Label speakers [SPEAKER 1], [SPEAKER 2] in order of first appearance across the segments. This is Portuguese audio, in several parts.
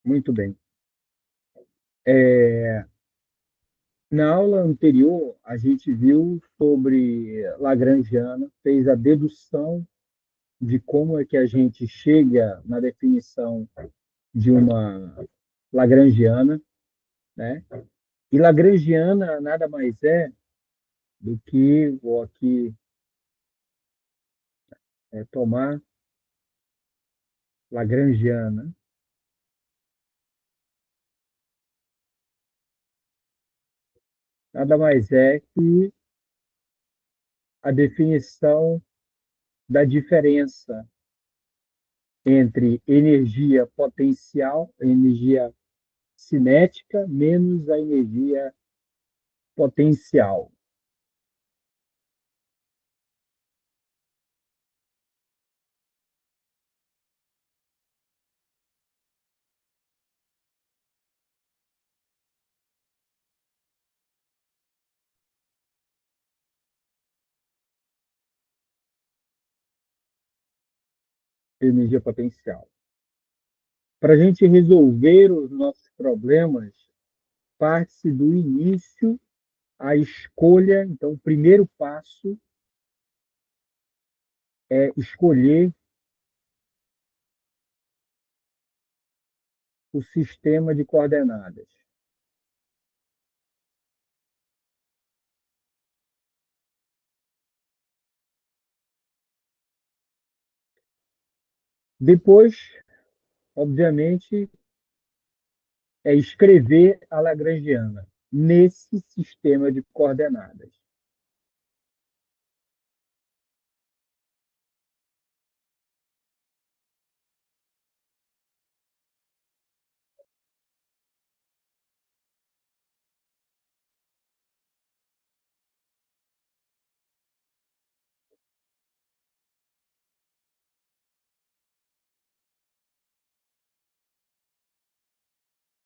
[SPEAKER 1] Muito bem. É, Na aula anterior, a gente viu sobre Lagrangiana, fez a dedução de como é que a gente chega na definição de uma Lagrangiana, né? E Lagrangiana nada mais é do que, vou aqui tomar Lagrangiana, nada mais é que a definição da diferença entre energia potencial, energia cinética, menos a energia potencial. Energia potencial. Para a gente resolver os nossos problemas, parte-se do início à escolha. Então, o primeiro passo é escolher o sistema de coordenadas. Depois, obviamente, é escrever a Lagrangiana nesse sistema de coordenadas.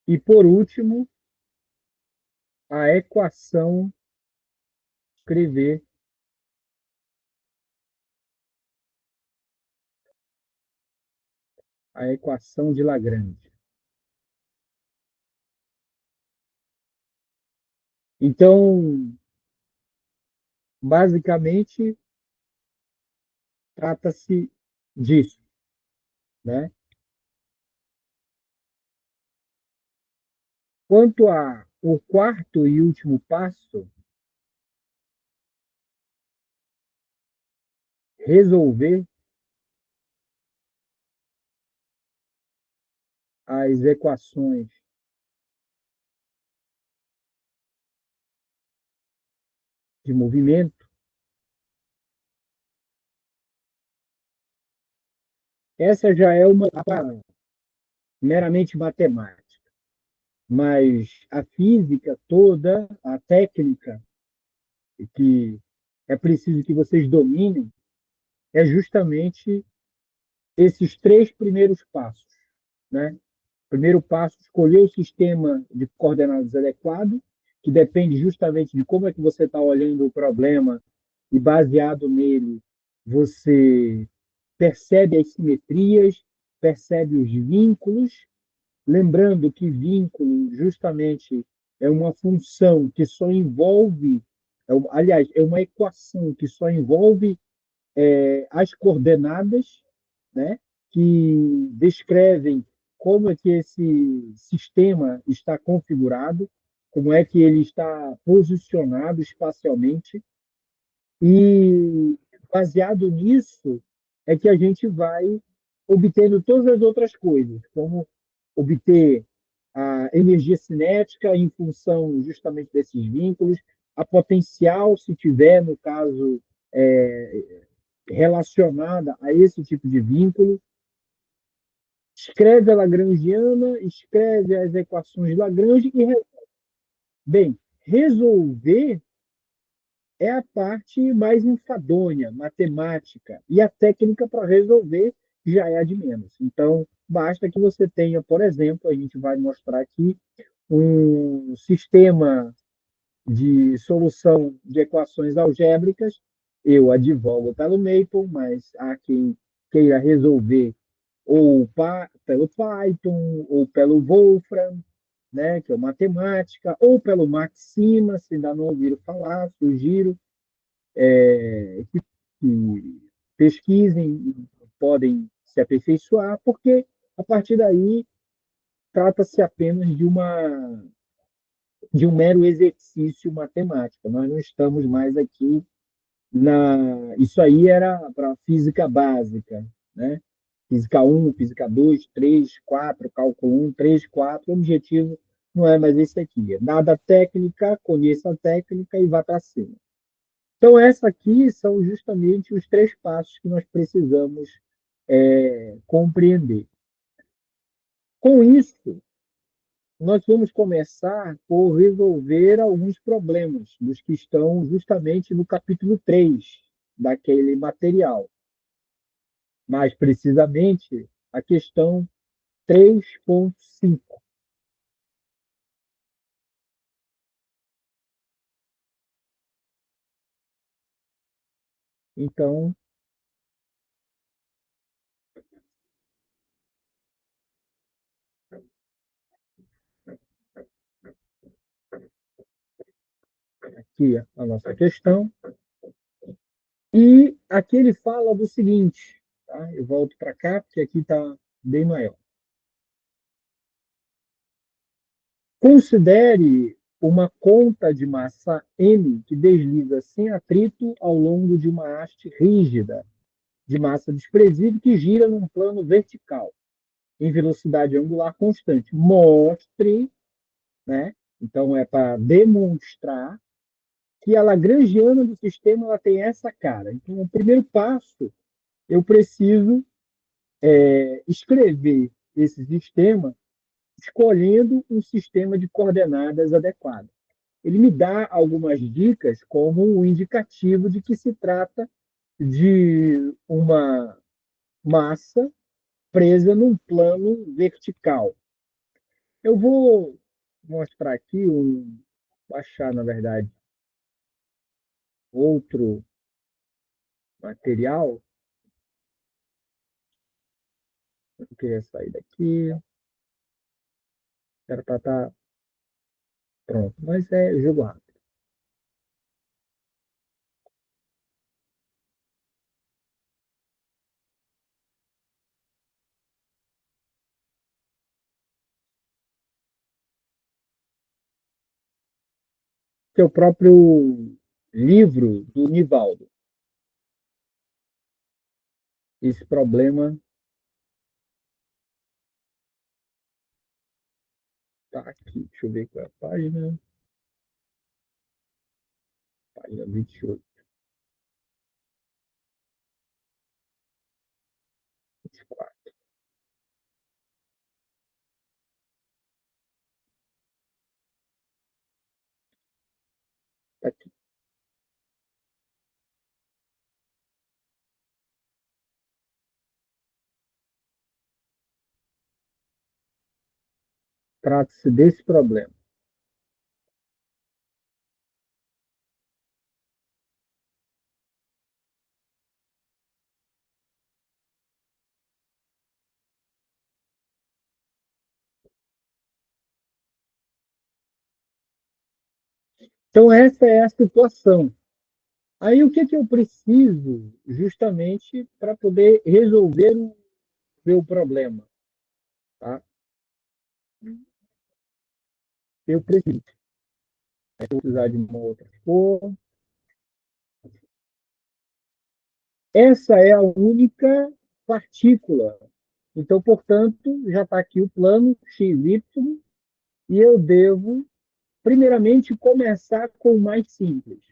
[SPEAKER 1] E, por último, a equação, escrever a equação de Lagrange. Então, basicamente, trata-se disso, né? Quanto ao quarto e último passo, resolver as equações de movimento, essa já é uma etapa meramente matemática, mas a física toda, a técnica que é preciso que vocês dominem, é justamente esses três primeiros passos, né? Primeiro passo, escolher o sistema de coordenadas adequado, que depende justamente de como é que você está olhando o problema e, baseado nele, você percebe as simetrias, percebe os vínculos, lembrando que vínculo justamente é uma função que só envolve, aliás, é uma equação que só envolve as coordenadas, né, que descrevem como é que esse sistema está configurado, como é que ele está posicionado espacialmente, e baseado nisso é que a gente vai obtendo todas as outras coisas, como obter a energia cinética em função justamente desses vínculos, a potencial, se tiver, no caso, relacionada a esse tipo de vínculo, escreve a Lagrangiana, escreve as equações de Lagrange e, bem, resolver é a parte mais enfadonha, matemática, e a técnica para resolver já é a de menos. Então, basta que você tenha, por exemplo, a gente vai mostrar aqui, um sistema de solução de equações algébricas. Eu advogo pelo Maple, mas há quem queira resolver ou pelo Python, ou pelo Wolfram, né, que é matemática, ou pelo Maxima, se ainda não ouviram falar, sugiro que pesquisem, podem se aperfeiçoar, porque a partir daí trata-se apenas de um mero exercício matemático. Nós não estamos mais aqui na. Isso aí era para física básica, né? Física um, física 2, 3, 4, cálculo um, 3, 4. O objetivo não é mais esse aqui. É nada técnica, conheça a técnica e vá para cima. Então, essa aqui são justamente os três passos que nós precisamos compreender. Com isso, nós vamos começar por resolver alguns problemas dos que estão justamente no capítulo 3 daquele material. Mais precisamente, a questão 3.5. Então, aqui a nossa questão. E aqui ele fala do seguinte, tá? Eu volto para cá, porque aqui está bem maior. Considere uma conta de massa m que desliza sem atrito ao longo de uma haste rígida de massa desprezível que gira num plano vertical, em velocidade angular constante. Mostre, né? Então, é para demonstrar que a lagrangiana do sistema ela tem essa cara. Então, o primeiro passo, eu preciso escrever esse sistema escolhendo um sistema de coordenadas adequado. Ele me dá algumas dicas, como um indicativo de que se trata de uma massa presa num plano vertical. Eu vou mostrar aqui baixar, na verdade, outro material. Eu queria sair daqui. Era para estar pronto, mas é jogo rápido. Que é o próprio livro do Nivaldo. Esse problema está aqui. Deixa eu ver qual é a página. Página 28, 24. Tá aqui. Trata-se desse problema. Então, essa é a situação. Aí, o que, que eu preciso justamente para poder resolver o meu problema? Tá? Eu preciso precisar de uma outra cor. Essa é a única partícula. Então, portanto, já está aqui o plano XY e eu devo, primeiramente, começar com o mais simples.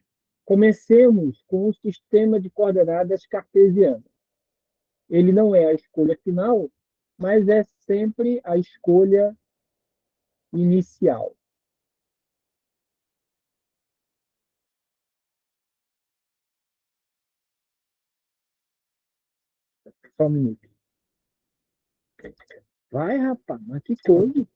[SPEAKER 1] Comecemos com o sistema de coordenadas cartesiano. Ele não é a escolha final, mas é sempre a escolha inicial. Só um minuto. Vai, rapaz, mas que coisa.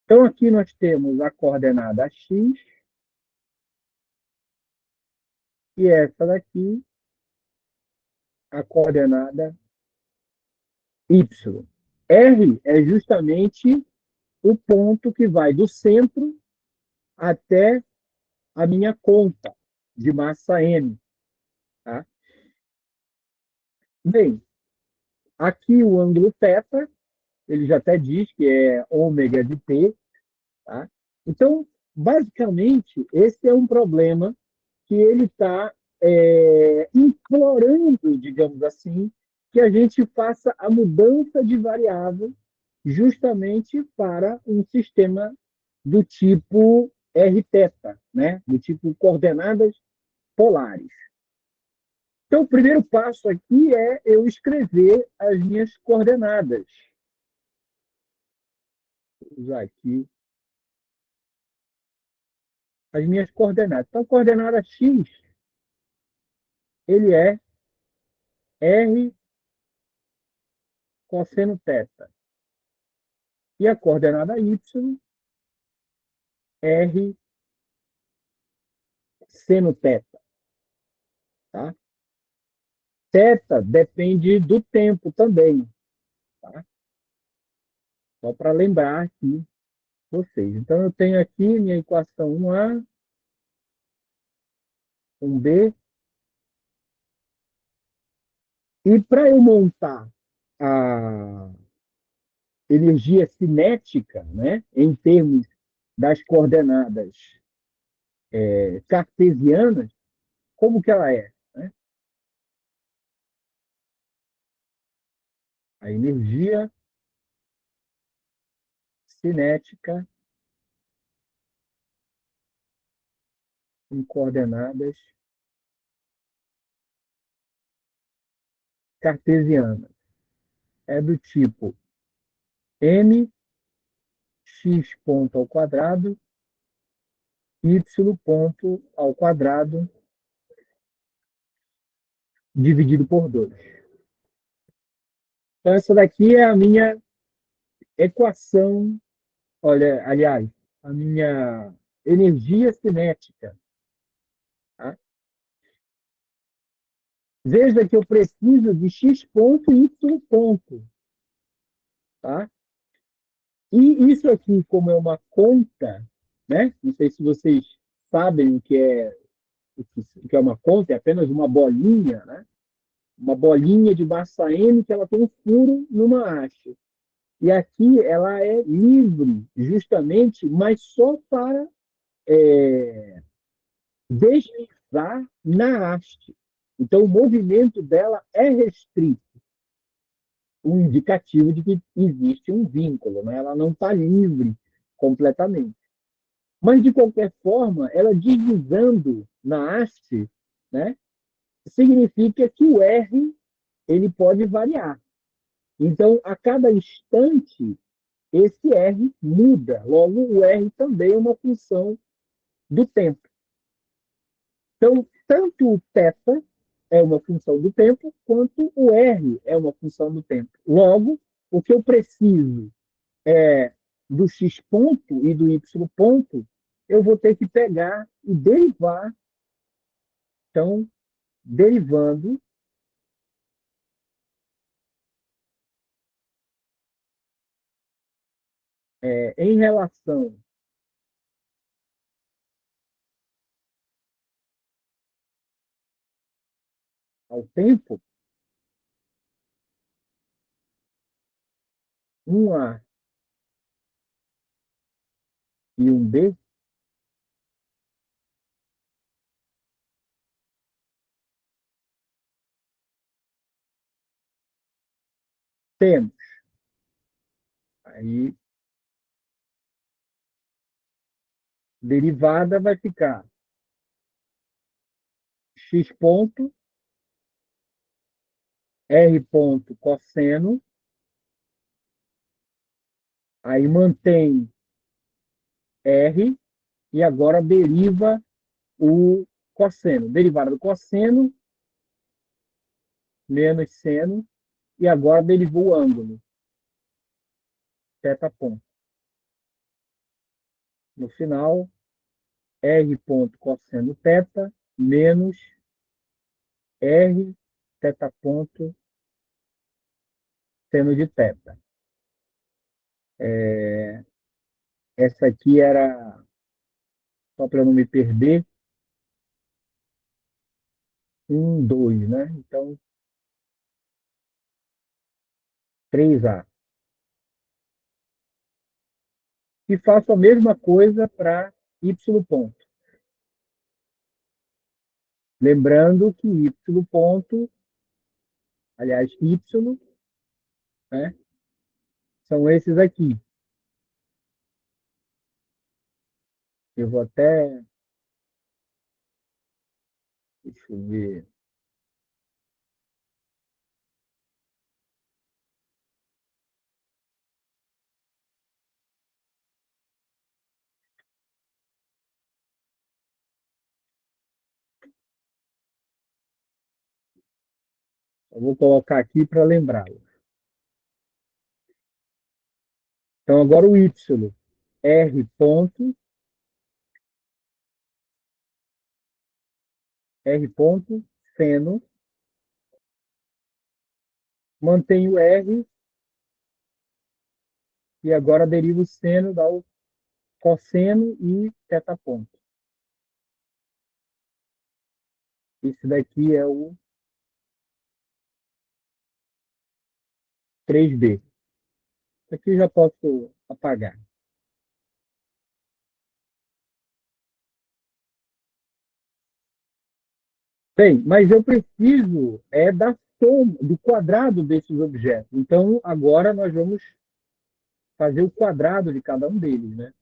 [SPEAKER 1] Então, aqui nós temos a coordenada x, e essa daqui, a coordenada y. R é justamente o ponto que vai do centro até a minha conta de massa M. Tá? Bem, aqui o ângulo θ, ele já até diz que é ômega de t. Tá? Então, basicamente, esse é um problema que ele está implorando, digamos assim, que a gente faça a mudança de variável justamente para um sistema do tipo r-θ, né? Do tipo coordenadas polares. Então, o primeiro passo aqui é eu escrever as minhas coordenadas. Vou usar aqui as minhas coordenadas. Então, a coordenada x, ele é r cosseno θ. E a coordenada y, r seno θ. Tá? Θ depende do tempo também. Tá? Só para lembrar aqui vocês. Então, eu tenho aqui minha equação 1A, 1B. E para eu montar a energia cinética, né, em termos das coordenadas cartesianas, como que ela é? Né? A energia cinética em coordenadas cartesianas é do tipo m x ponto ao quadrado, y ponto ao quadrado, dividido por 2. Então, essa daqui é a minha equação, olha, aliás, a minha energia cinética. Tá? Veja que eu preciso de x ponto e y ponto. Tá? E isso aqui, como é uma conta, né? Não sei se vocês sabem o que é uma conta, é apenas uma bolinha, né? Uma bolinha de massa M que ela tem um furo numa haste. E aqui ela é livre, justamente, mas só para deslizar na haste. Então, o movimento dela é restrito, um indicativo de que existe um vínculo, né? Ela não está livre completamente. Mas, de qualquer forma, ela deslizando na haste, né, significa que o R ele pode variar. Então, a cada instante, esse R muda. Logo, o R também é uma função do tempo. Então, tanto o θ é uma função do tempo, quanto o R é uma função do tempo. Logo, o que eu preciso do x ponto e do y ponto, eu vou ter que pegar e derivar. Então, derivando em relação ao tempo, um A e um B, temos. Aí, derivada vai ficar x ponto, r ponto cosseno, aí mantém r, e agora deriva o cosseno. Derivada do cosseno, menos seno, e agora derivou o ângulo, θ ponto. No final, r ponto cosseno θ menos R, teta ponto, seno de teta. Essa aqui era, só para não me perder, 2, né? Então, 3A. E faço a mesma coisa para Y ponto. Lembrando que Y ponto, aliás, Y, né, são esses aqui. Eu vou até, deixa eu ver, eu vou colocar aqui para lembrá-lo. Então, agora o Y, R ponto, R ponto, seno, mantenho R e agora derivo o seno, dá o cosseno e teta ponto. Esse daqui é o 3B. Isso aqui eu já posso apagar. Bem, mas eu preciso da soma, do quadrado desses objetos. Então, agora nós vamos fazer o quadrado de cada um deles, né?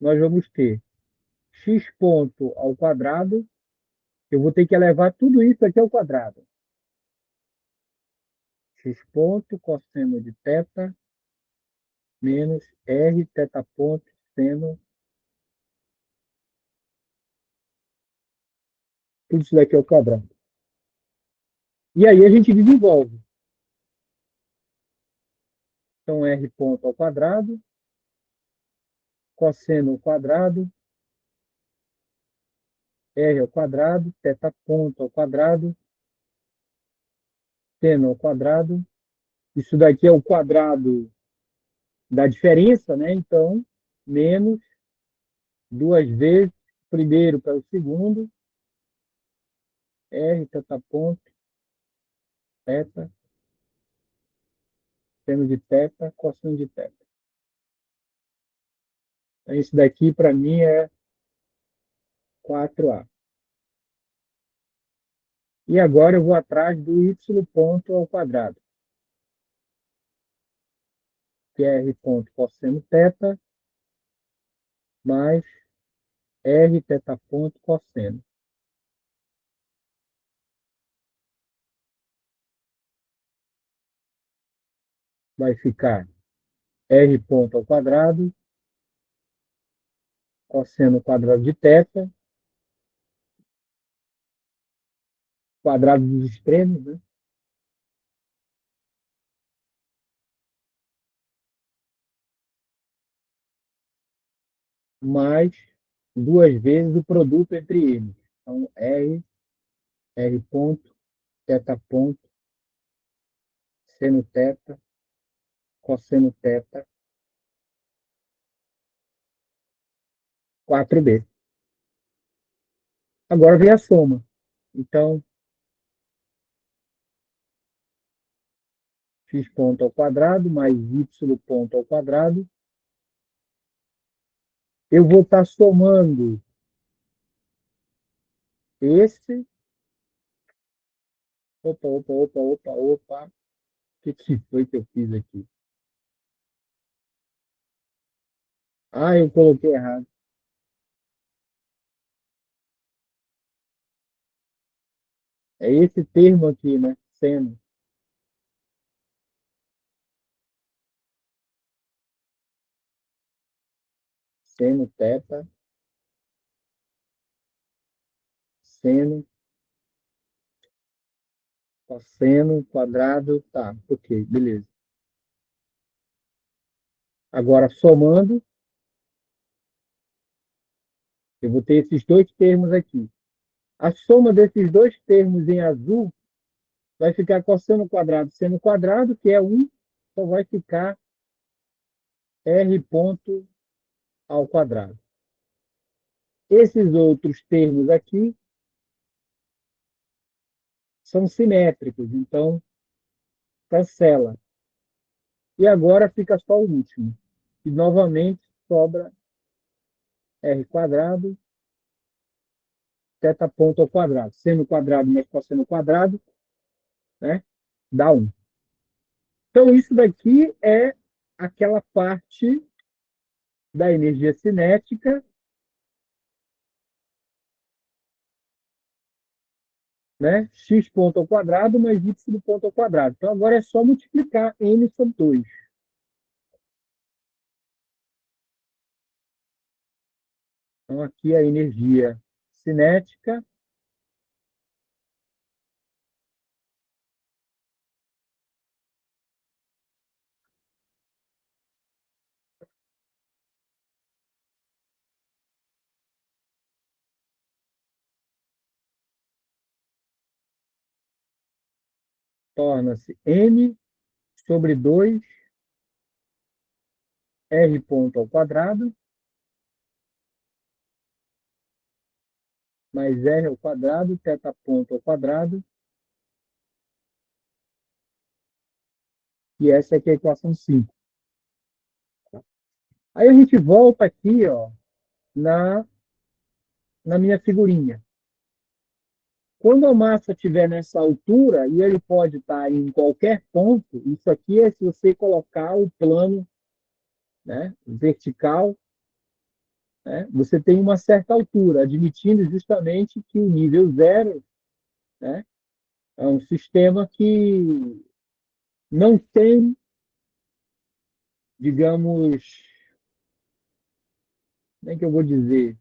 [SPEAKER 1] Nós vamos ter x ponto ao quadrado. Eu vou ter que elevar tudo isso aqui ao quadrado. X ponto cosseno de teta menos r teta ponto seno. Tudo isso daqui ao quadrado. E aí a gente desenvolve. Então, r ponto ao quadrado, cosseno ao quadrado, r ao quadrado, teta ponto ao quadrado, seno ao quadrado. Isso daqui é o quadrado da diferença, né? Então, menos duas vezes primeiro pelo segundo, r teta ponto, teta, seno de teta, cosseno de teta. Então, isso daqui para mim é 4A. E agora eu vou atrás do y ponto ao quadrado, que é r ponto cosseno teta mais r teta ponto cosseno. Vai ficar r ponto ao quadrado, cosseno quadrado de teta, quadrado dos extremos, né? Mais duas vezes o produto entre eles. Então, R ponto, teta ponto, seno teta, cosseno teta, 4B. Agora vem a soma. Então, x ponto ao quadrado mais y ponto ao quadrado. Eu vou estar somando esse. Opa, opa, opa, opa, opa. O que foi que eu fiz aqui? Ah, eu coloquei errado. É esse termo aqui, né? Seno. seno teta, seno, cosseno, quadrado, tá, ok, beleza. Agora, somando, eu vou ter esses dois termos aqui. A soma desses dois termos em azul vai ficar cosseno quadrado, seno quadrado, que é 1, só vai ficar r ponto ao quadrado. Esses outros termos aqui são simétricos, então cancela. E agora fica só o último. E novamente sobra r quadrado, θ ponto ao quadrado. Seno quadrado mais cosseno quadrado, né, dá 1. Então, isso daqui é aquela parte da energia cinética, né? X ponto ao quadrado mais Y ponto ao quadrado. Então, agora é só multiplicar N sobre 2. Então, aqui a energia cinética torna-se M sobre 2 R ponto ao quadrado mais R ao quadrado, θ ponto ao quadrado. E essa aqui é a equação 5. Aí a gente volta aqui, ó, na minha figurinha. Quando a massa estiver nessa altura, e ele pode estar em qualquer ponto, isso aqui é se você colocar o plano, né, vertical, né, você tem uma certa altura, admitindo justamente que o nível zero, né, é um sistema que não tem, digamos, como é que eu vou dizer?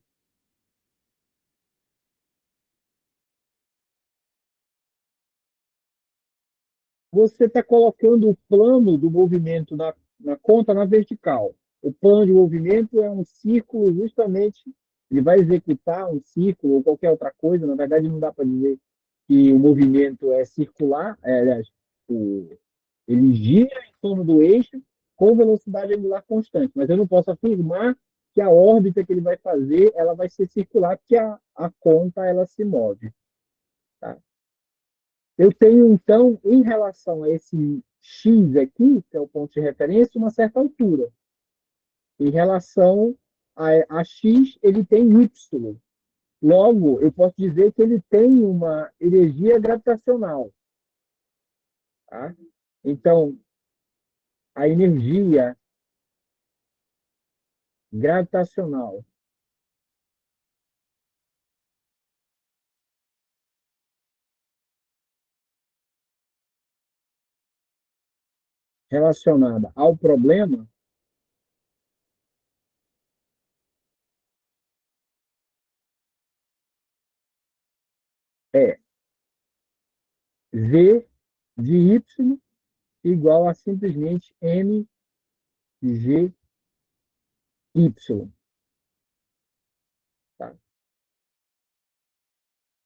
[SPEAKER 1] Você está colocando o plano do movimento na conta na vertical. O plano de movimento é um círculo, justamente, ele vai executar um círculo ou qualquer outra coisa. Na verdade, não dá para dizer que o movimento é circular, aliás, ele gira em torno do eixo com velocidade angular constante, mas eu não posso afirmar que a órbita que ele vai fazer ela vai ser circular, porque a conta ela se move. Tá? Eu tenho, então, em relação a esse x aqui, que é o ponto de referência, uma certa altura. Em relação a x, ele tem y. Logo, eu posso dizer que ele tem uma energia gravitacional. Tá? Então, a energia gravitacional relacionada ao problema é v de y igual a simplesmente mg y. Tá?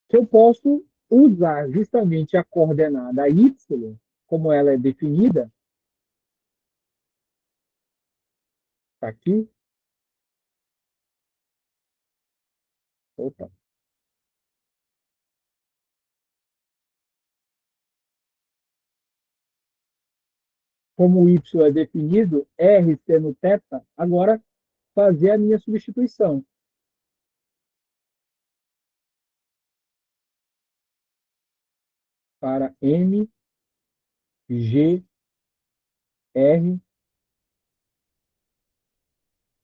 [SPEAKER 1] Que eu posso usar justamente a coordenada y, como ela é definida, tá aqui, opa, como y é definido, r seno θ, agora fazer a minha substituição para m, g, r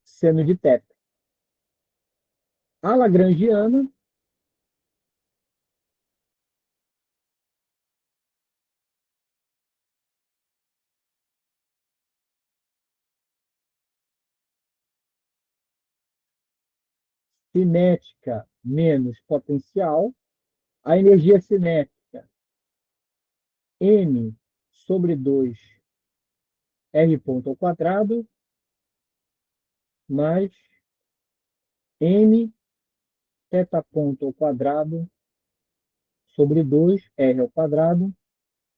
[SPEAKER 1] seno de θ. A lagrangiana cinética menos potencial, a energia cinética m sobre 2 r ponto ao quadrado mais m θ ponto ao quadrado sobre 2 r ao quadrado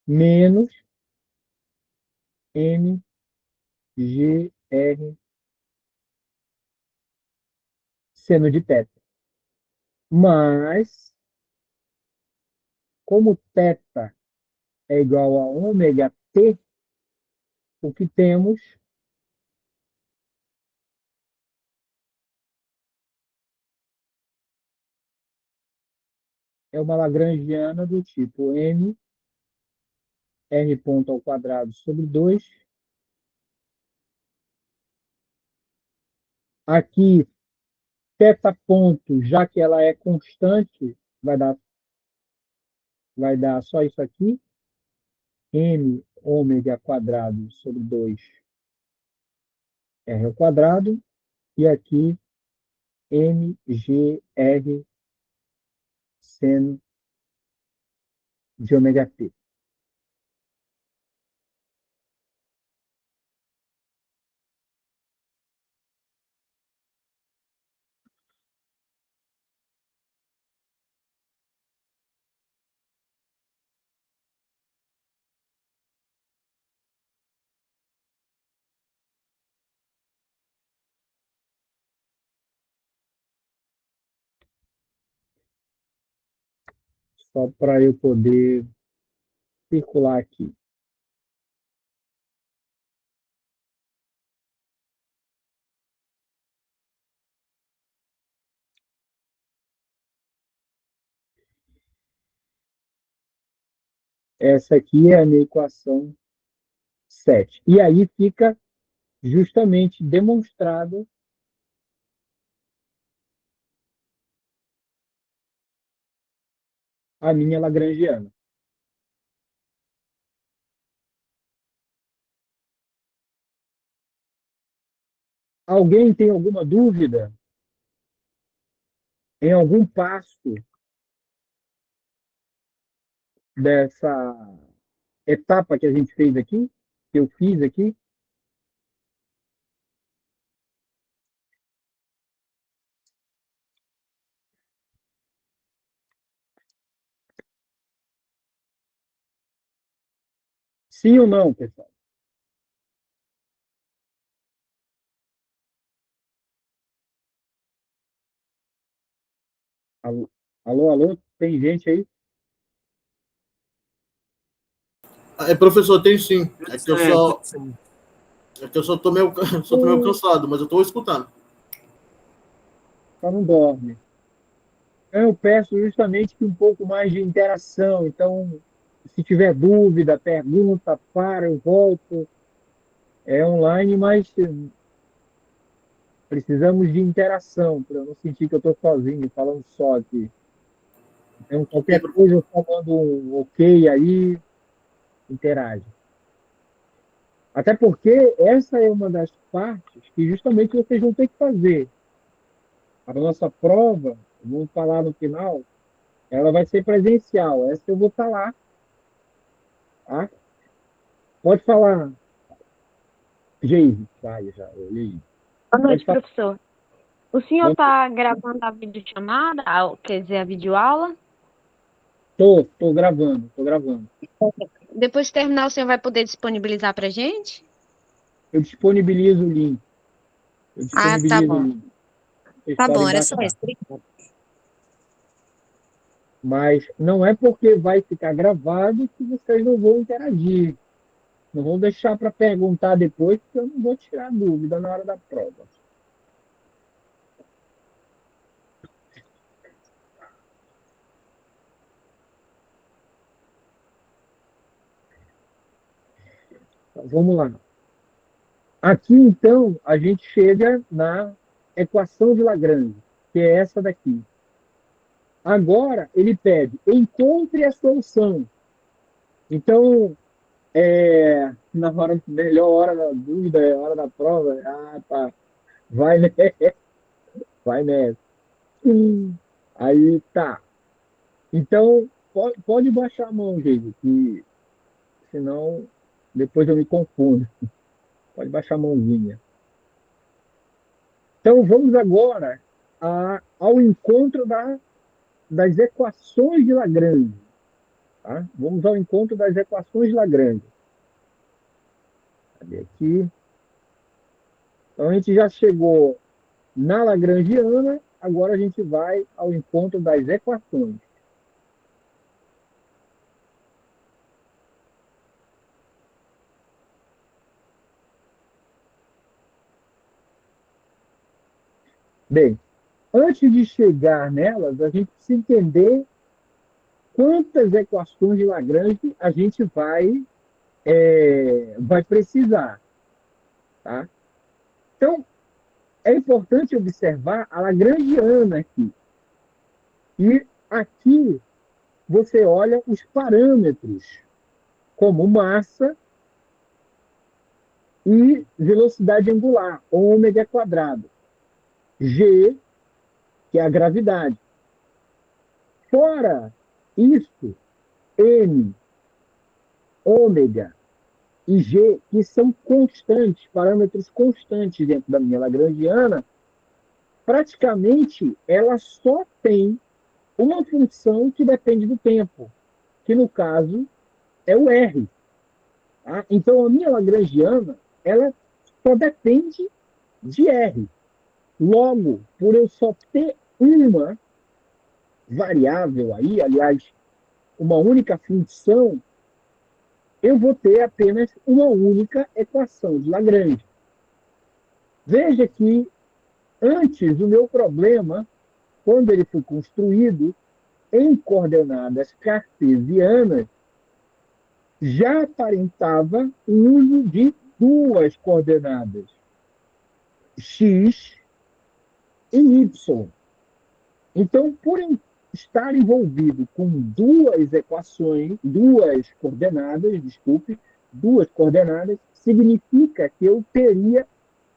[SPEAKER 1] menos m g r seno de θ. Mas, como θ é igual a ômega t, o que temos é uma lagrangiana do tipo m r ponto ao quadrado sobre 2. Aqui, θ ponto, já que ela é constante, vai dar só isso aqui, m ômega quadrado sobre 2 r ao quadrado, e aqui mgr seno de ômega t. Só para eu poder circular aqui. Essa aqui é a minha equação 7. E aí fica justamente demonstrado a minha lagrangiana. Alguém tem alguma dúvida em algum passo dessa etapa que a gente fez aqui, que eu fiz aqui? Sim ou não, pessoal? Alô, alô, alô? Tem gente aí?
[SPEAKER 2] Professor, tem sim. É que eu só,
[SPEAKER 3] Sim.
[SPEAKER 2] é que eu só tô meio, só tô meio cansado, mas eu tô escutando.
[SPEAKER 1] Só não dorme. Eu peço justamente que um pouco mais de interação. Então, se tiver dúvida, pergunta, para, eu volto. É online, mas precisamos de interação, para eu não sentir que eu estou sozinho, falando só aqui. Então,
[SPEAKER 2] Ok,
[SPEAKER 1] qualquer coisa, eu só mando um ok aí, interage. Até porque essa é uma das partes que justamente vocês vão ter que fazer. A nossa prova, vamos falar no final, ela vai ser presencial. Essa eu vou estar lá, tá? Pode falar, Geise. Vai, já,
[SPEAKER 4] Boa
[SPEAKER 1] pode
[SPEAKER 4] noite,
[SPEAKER 1] falar.
[SPEAKER 4] professor. O senhor está gravando a videochamada, quer dizer, a videoaula?
[SPEAKER 1] Tô gravando, tô gravando.
[SPEAKER 4] Depois de terminar, o senhor vai poder disponibilizar para a gente?
[SPEAKER 1] Eu disponibilizo o link. Eu
[SPEAKER 4] Ah, tá
[SPEAKER 1] disponibilizo o
[SPEAKER 4] bom.
[SPEAKER 1] link. Vocês
[SPEAKER 4] Tá bom,
[SPEAKER 1] podem
[SPEAKER 4] era só
[SPEAKER 1] baixar.
[SPEAKER 4] isso. Obrigada.
[SPEAKER 1] Mas não é porque vai ficar gravado que vocês não vão interagir. Não vão deixar para perguntar depois, porque eu não vou tirar dúvida na hora da prova. Então, vamos lá. Aqui, então, a gente chega na equação de Lagrange, que é essa daqui. Agora, ele pede, encontre a solução. Então, na hora, melhor hora da dúvida é a hora da prova. Ah, tá. Vai, né? Vai nessa. Aí tá. Então, pode baixar a mão, gente, que senão depois eu me confundo. Pode baixar a mãozinha. Então, vamos agora ao encontro das equações de Lagrange. Tá? Vamos ao encontro das equações de Lagrange. Cadê aqui? Então, a gente já chegou na Lagrangiana, agora a gente vai ao encontro das equações. Bem, antes de chegar nelas, a gente precisa entender quantas equações de Lagrange a gente vai precisar. Tá? Então, é importante observar a Lagrangiana aqui. E aqui você olha os parâmetros, como massa e velocidade angular, ômega quadrado. G, que é a gravidade. Fora isso, M, ômega e G, que são constantes, parâmetros constantes dentro da minha Lagrangiana, praticamente ela só tem uma função que depende do tempo, que no caso é o R. Tá? Então, a minha Lagrangiana, ela só depende de R. Logo, por eu só ter uma variável aí, aliás, uma única função, eu vou ter apenas uma única equação de Lagrange. Veja que antes o meu problema, quando ele foi construído em coordenadas cartesianas, já aparentava o uso de duas coordenadas, x e y. Então, por estar envolvido com duas equações, duas coordenadas, desculpe, duas coordenadas, significa que eu teria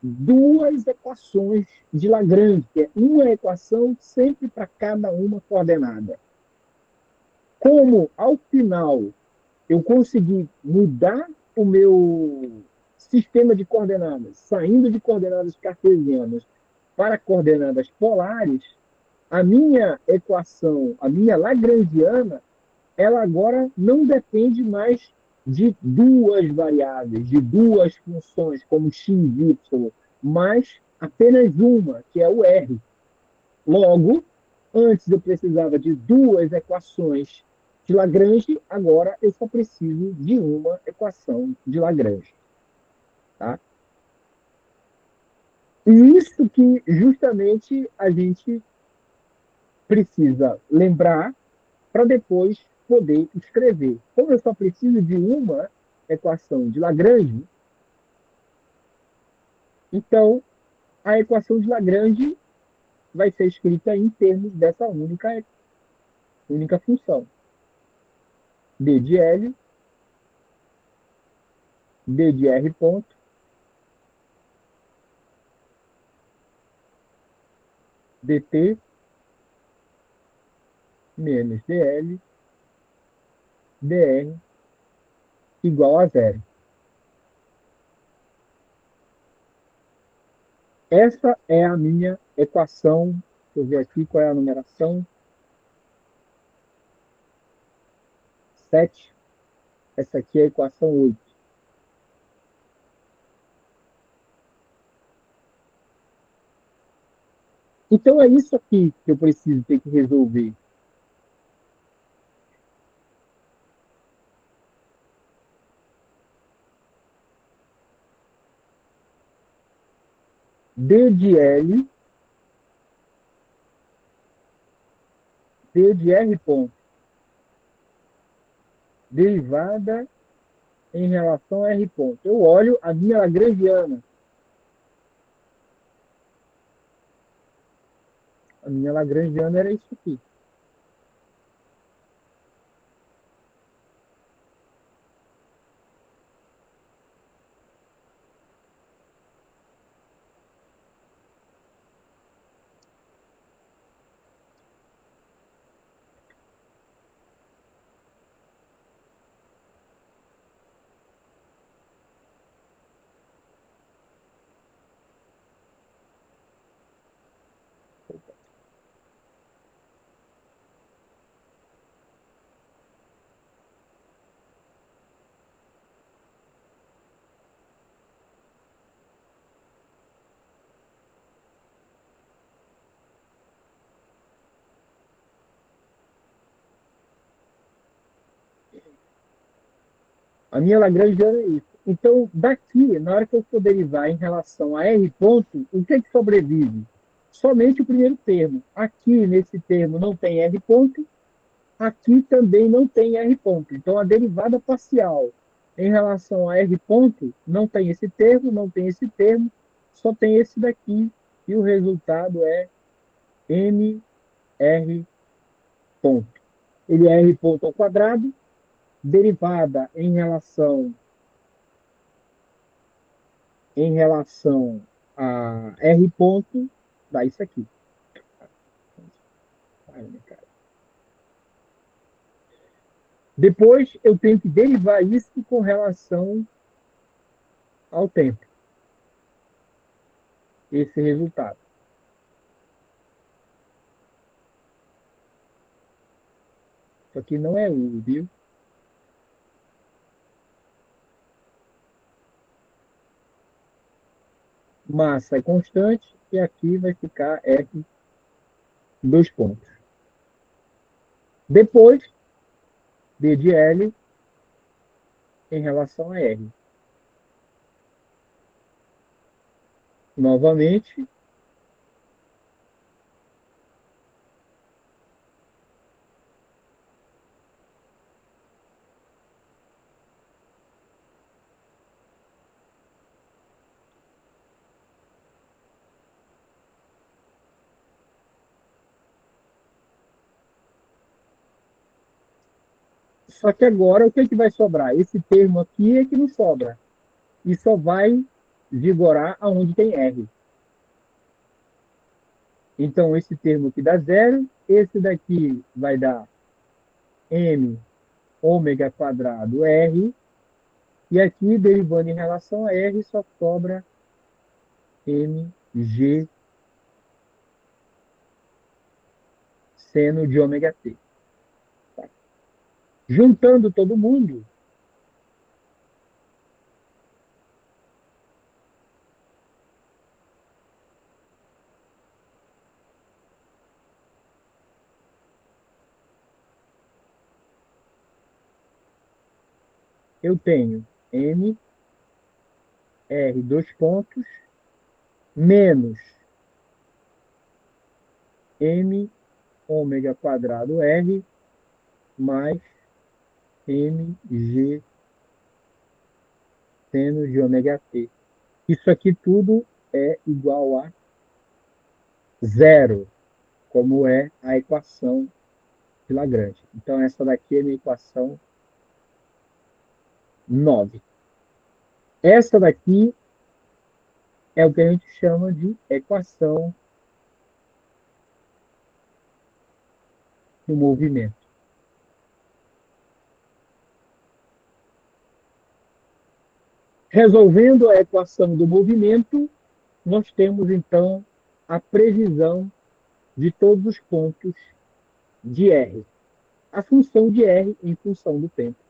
[SPEAKER 1] duas equações de Lagrange, que é uma equação sempre para cada uma coordenada. Como, ao final, eu consegui mudar o meu sistema de coordenadas, saindo de coordenadas cartesianas para coordenadas polares, a minha equação, a minha lagrangiana, ela agora não depende mais de duas variáveis, de duas funções, como x, y, mas apenas uma, que é o R. Logo, antes eu precisava de duas equações de Lagrange, agora eu só preciso de uma equação de Lagrange. Tá? E isso que justamente a gente precisa lembrar para depois poder escrever. Como eu só preciso de uma equação de Lagrange, então a equação de Lagrange vai ser escrita em termos dessa única função. D de L, D de R ponto, dt menos dl dr igual a zero. Essa é a minha equação. Deixa eu ver aqui qual é a numeração. 7. Essa aqui é a equação 8. Então é isso aqui que eu preciso ter que resolver. D de L, D de R ponto. Derivada em relação a R ponto. Eu olho a minha lagrangiana. A minha lagrangiana era isso aqui. A minha Lagrangiana é isso. Então, daqui, na hora que eu for derivar em relação a R ponto, o que é que sobrevive? Somente o primeiro termo. Aqui, nesse termo, não tem R ponto. Aqui também não tem R ponto. Então, a derivada parcial em relação a R ponto não tem esse termo, não tem esse termo, só tem esse daqui. E o resultado é MR ponto. Ele é R ponto ao quadrado, derivada em relação a R ponto, dá isso aqui. Depois eu tenho que derivar isso com relação ao tempo, esse resultado. Isso aqui não é U, viu? Massa é constante e aqui vai ficar R, dois pontos. Depois, D de L em relação a R. Novamente, só que agora o que, é que vai sobrar? Esse termo aqui é que não sobra. E só vai vigorar aonde tem R. Então, esse termo aqui dá zero, esse daqui vai dar M ômega quadrado R, e aqui, derivando em relação a R, só sobra mg seno de ômega t. Tá? Juntando todo mundo, eu tenho M, R, dois pontos, menos M ômega quadrado R, mais mg seno de ômega t. Isso aqui tudo é igual a zero, como é a equação de Lagrange. Então, essa daqui é a minha equação 9. Essa daqui é o que a gente chama de equação do movimento. Resolvendo a equação do movimento, nós temos, então, a previsão de todos os pontos de R. A função de R em função do tempo.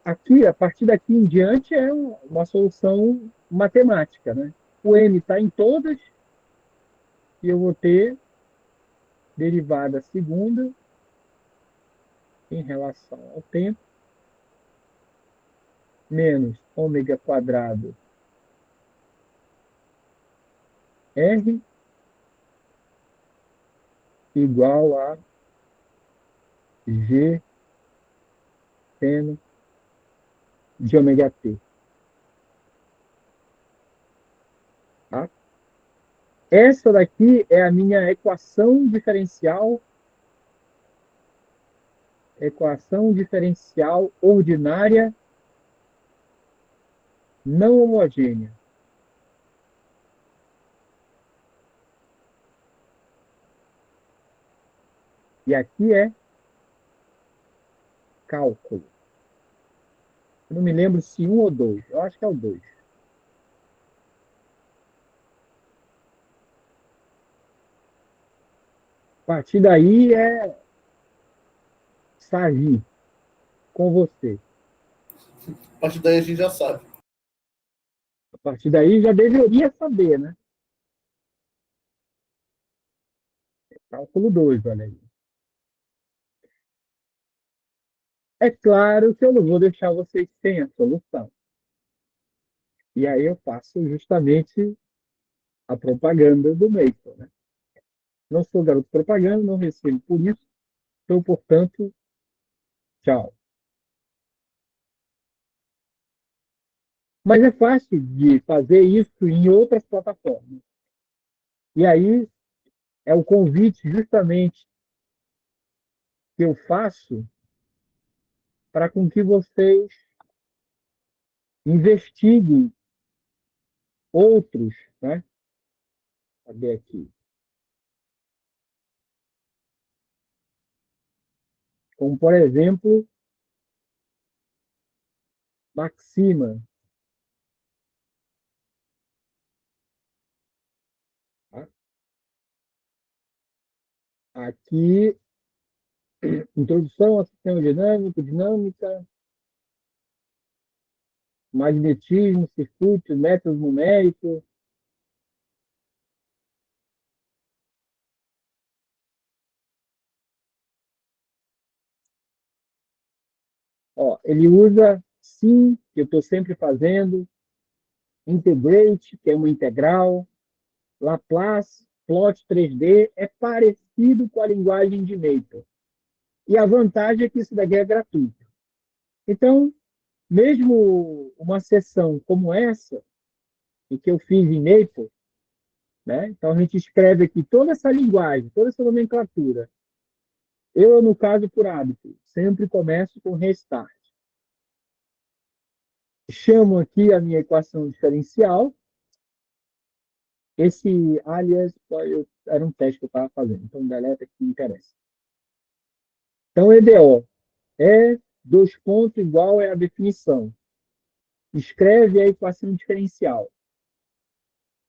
[SPEAKER 1] Aqui, a partir daqui em diante, é uma solução matemática, né? O M está em todas e eu vou ter derivada segunda em relação ao tempo, menos ômega quadrado R igual a G seno de ômega t. Tá? Essa daqui é a minha equação diferencial ordinária não homogênea. E aqui é cálculo. Eu não me lembro se um ou dois. Eu acho que é o dois. A partir daí é Sagi com você.
[SPEAKER 2] A partir daí a gente já sabe.
[SPEAKER 1] A partir daí já deveria saber, né? Cálculo 2, olha aí. É claro que eu não vou deixar vocês sem a solução. E aí eu faço justamente a propaganda do Maple, né? Não sou garoto propaganda, não recebo por isso, então, portanto, tchau. Mas é fácil de fazer isso em outras plataformas. E aí é o convite justamente que eu faço para com que vocês investiguem outros, né? Cadê aqui? Como, por exemplo, Maxima. Tá? Aqui, introdução ao sistema dinâmico, dinâmica, magnetismo, circuitos, métodos numéricos. Ó, ele usa sim, que eu estou sempre fazendo, integrate, que é uma integral, Laplace, plot 3D, é parecido com a linguagem de Maple. E a vantagem é que isso daqui é gratuito. Então, mesmo uma sessão como essa, em que eu fiz em Maple, né? Então a gente escreve aqui toda essa linguagem, toda essa nomenclatura. Eu, no caso, por hábito, sempre começo com restart. Chamo aqui a minha equação diferencial. Esse alias era um teste que eu estava fazendo, então deleta que interessa. Então, EDO é dois pontos igual é a definição. Escreve a equação diferencial.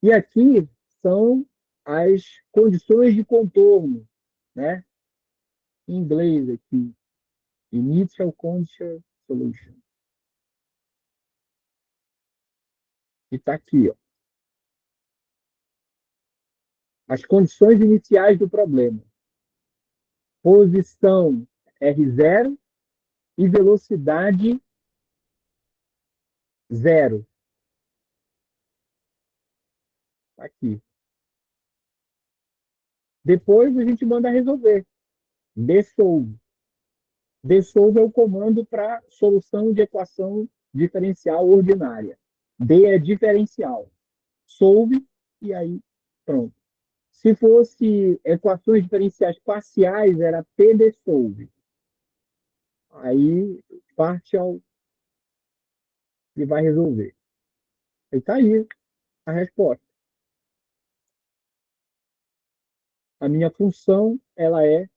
[SPEAKER 1] E aqui são as condições de contorno, né? Em inglês aqui. Initial Condition Solution. E está aqui, ó. As condições iniciais do problema. Posição R0 e velocidade zero. Tá aqui. Depois a gente manda resolver. Desolve. Desolve é o comando para solução de equação diferencial ordinária. D é diferencial. Solve e aí pronto. Se fosse equações diferenciais parciais, era P desolve. Aí partial e vai resolver. E está aí a resposta. A minha função ela é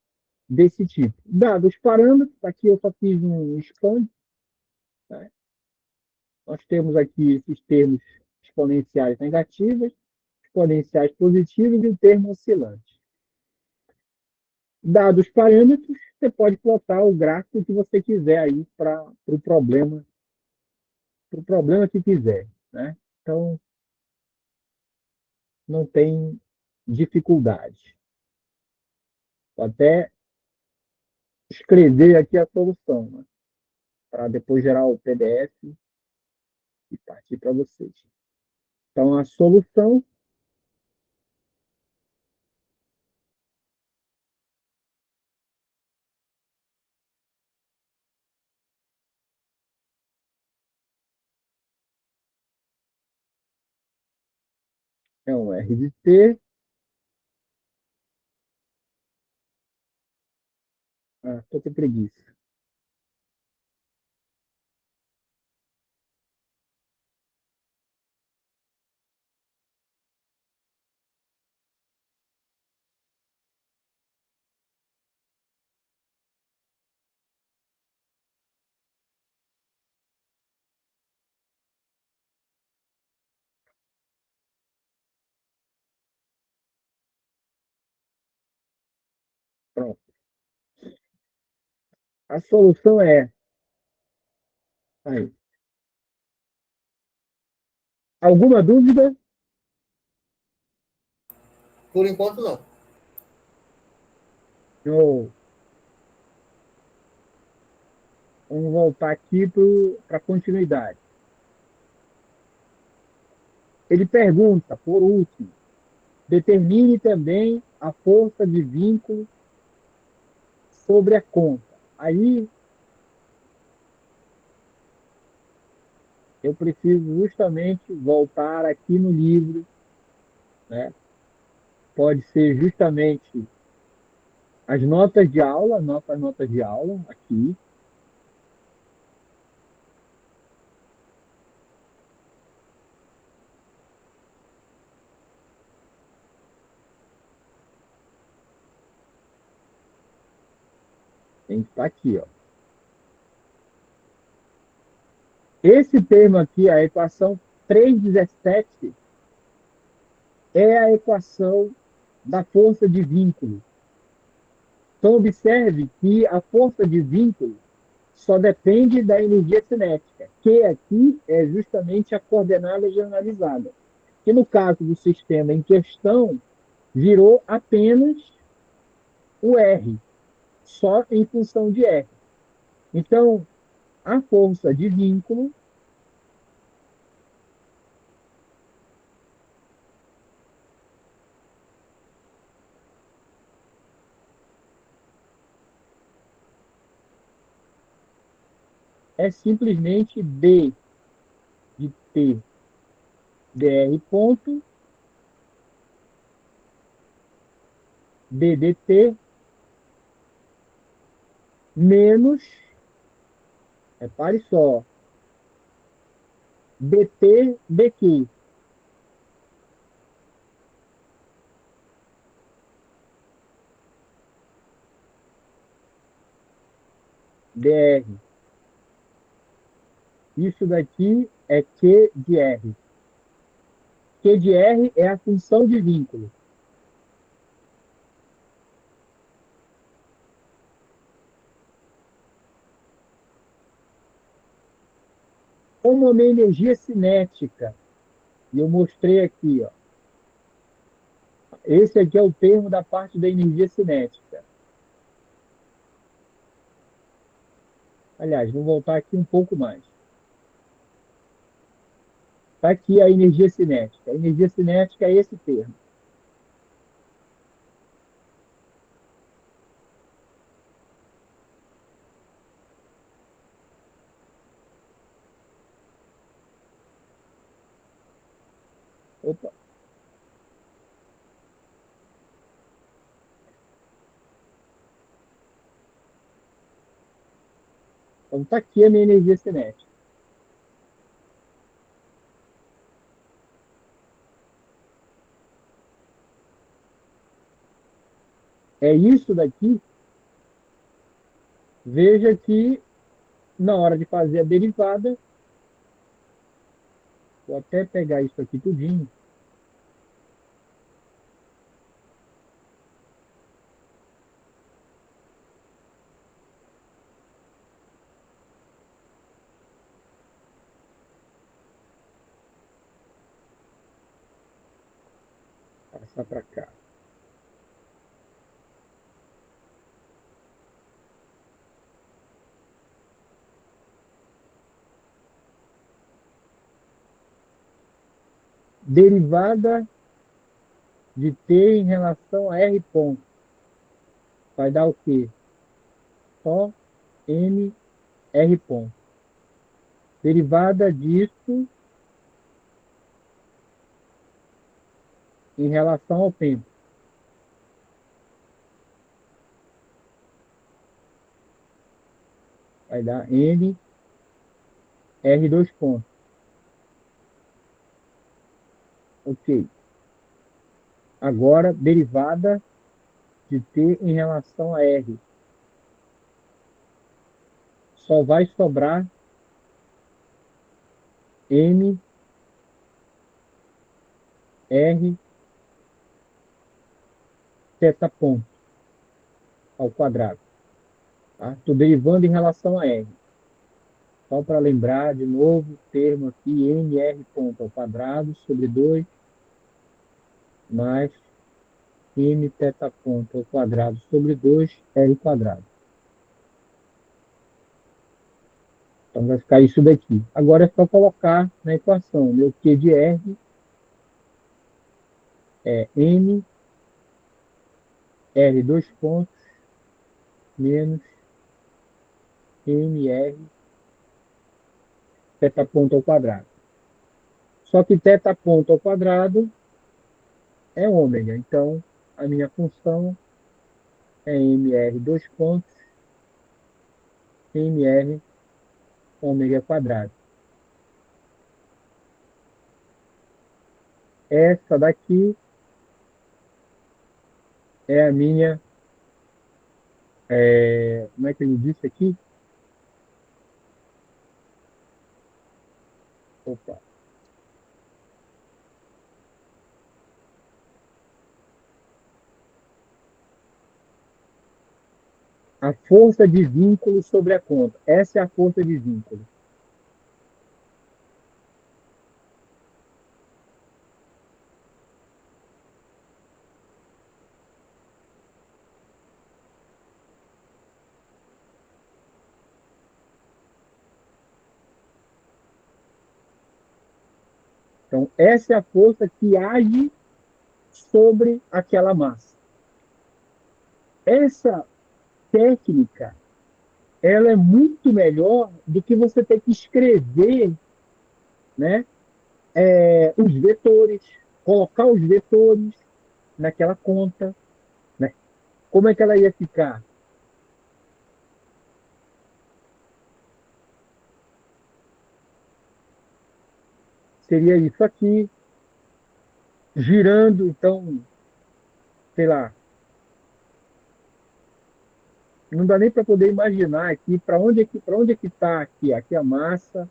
[SPEAKER 1] desse tipo. Dados os parâmetros, aqui eu só fiz um expand. Né? Nós temos aqui esses termos exponenciais negativas, exponenciais positivas e o termo oscilante. Dados os parâmetros, você pode plotar o gráfico que você quiser aí para o problema que quiser. Né? Então, não tem dificuldade. Vou até escrever aqui a solução, né? Para depois gerar o PDF e partir para vocês. Então, a solução é um R de T. Estou com preguiça. Pronto. A solução é aí. Alguma dúvida?
[SPEAKER 2] Por enquanto, não.
[SPEAKER 1] Eu... Vamos voltar aqui para a continuidade. Ele pergunta, por último, determine também a força de vínculo sobre a conta. Aí eu preciso justamente voltar aqui no livro, né? Pode ser justamente as notas de aula, nossas notas de aula aqui. Tem que estar aqui, ó. Esse termo aqui, a equação 3,17, é a equação da força de vínculo. Então, observe que a força de vínculo só depende da energia cinética, que aqui é justamente a coordenada generalizada, que no caso do sistema em questão, virou apenas o R, só em função de R. Então, a força de vínculo é simplesmente B de T dr ponto ddt menos, repare só, dt dq. Dr. Isso daqui é Q de R. Q de R é a função de vínculo. Como uma energia cinética, e eu mostrei aqui, ó, esse aqui é o termo da parte da energia cinética. Aliás, vou voltar aqui um pouco mais. Está aqui a energia cinética. A energia cinética é esse termo. Opa. Então está aqui a minha energia cinética. É isso daqui. Veja que na hora de fazer a derivada, vou até pegar isso aqui tudinho. Passar para cá. Derivada de T em relação a R ponto. Vai dar o quê? Só M R ponto. Derivada disso em relação ao tempo. Vai dar N R dois pontos. Ok. Agora, derivada de T em relação a R. Só vai sobrar M R θ ponto ao quadrado. Estou derivando em relação a R. Só para lembrar de novo, termo aqui, NR ponto ao quadrado sobre 2 mais M θ ponto ao quadrado sobre 2 L quadrado. Então vai ficar isso daqui. Agora é só colocar na equação. Meu Q de R é M, R dois pontos, menos MR, θ ponto ao quadrado. Só que θ ponto ao quadrado é ômega. Então, a minha função é MR dois pontos, MR ômega quadrado. Essa daqui é a minha, como é que ele disse aqui? Opa. A força de vínculo sobre a conta. Essa é a força de vínculo. Então, essa é a força que age sobre aquela massa. Essa técnica, ela é muito melhor do que você ter que escrever, né, os vetores, colocar os vetores naquela conta, né? Como é que ela ia ficar? Seria isso aqui, girando, então, sei lá, não dá nem para poder imaginar aqui para onde é que está aqui, aqui a massa